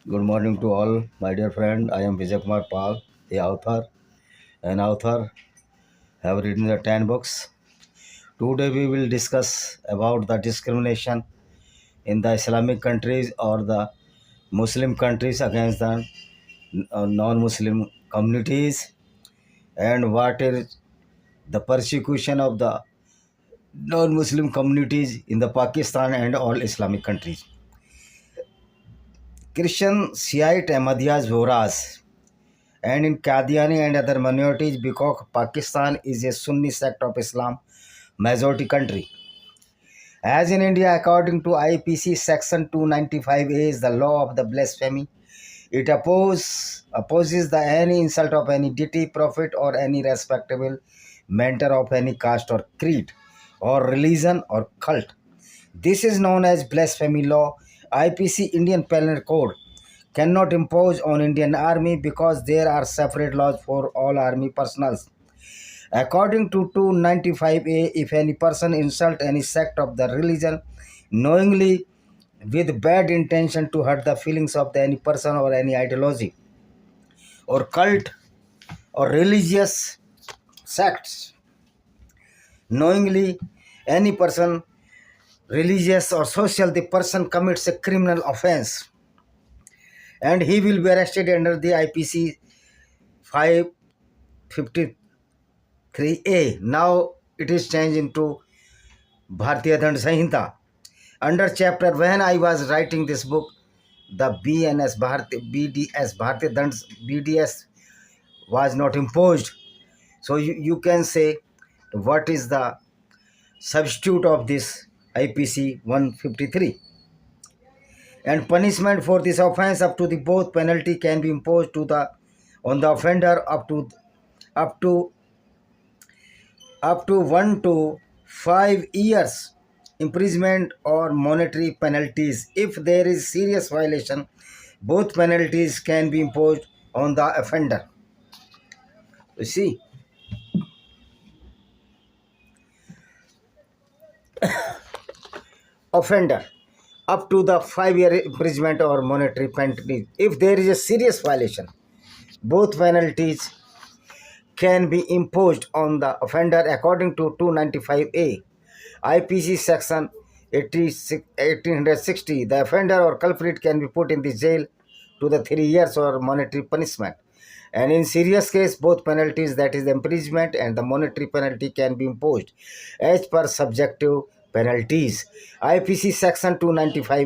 Good morning to all, my dear friend. I am Vijay Kumar Pal, the author. An author, have written the 10 books. Today we will discuss about the discrimination in the Islamic countries or the Muslim countries against the non-Muslim communities, and what is the persecution of the non-Muslim communities in the Pakistan and all Islamic countries. Christian, Shiite, Ahmadiyas, Bohras, and in Qadiani and other minorities because Pakistan is a Sunni sect of Islam majority country. As in India, according to IPC section 295A is the law of the blasphemy. It opposes the any insult of any deity, prophet or any respectable mentor of any caste or creed or religion or cult. This is known as blasphemy law. IPC Indian Penal Code cannot impose on Indian Army because there are separate laws for all army personnel. According to 295A, if any person insult any sect of the religion knowingly with bad intention to hurt the feelings of any person or any ideology or cult or religious sects, knowingly any person, religious or social, the person commits a criminal offense and he will be arrested under the IPC 553A. Now it is changed into Bharatiya Dand Sanhita. Under chapter, when I was writing this book, the BDS, Bharatiya Dand BDS was not imposed. So you can say what is the substitute of this IPC 153. And punishment for this offense up to the both penalty can be imposed to the on the offender up to up to 1 to 5 years imprisonment or monetary penalties. If there is serious violation, both penalties can be imposed on the offender. You see, offender up to the 5-year imprisonment or monetary penalty. If there is a serious violation, both penalties can be imposed on the offender according to 295A IPC section 1860. The offender or culprit can be put in the jail to the 3 years or monetary punishment. And in serious case, both penalties, that is the imprisonment and the monetary penalty, can be imposed as per subjective penalties. IPC section 295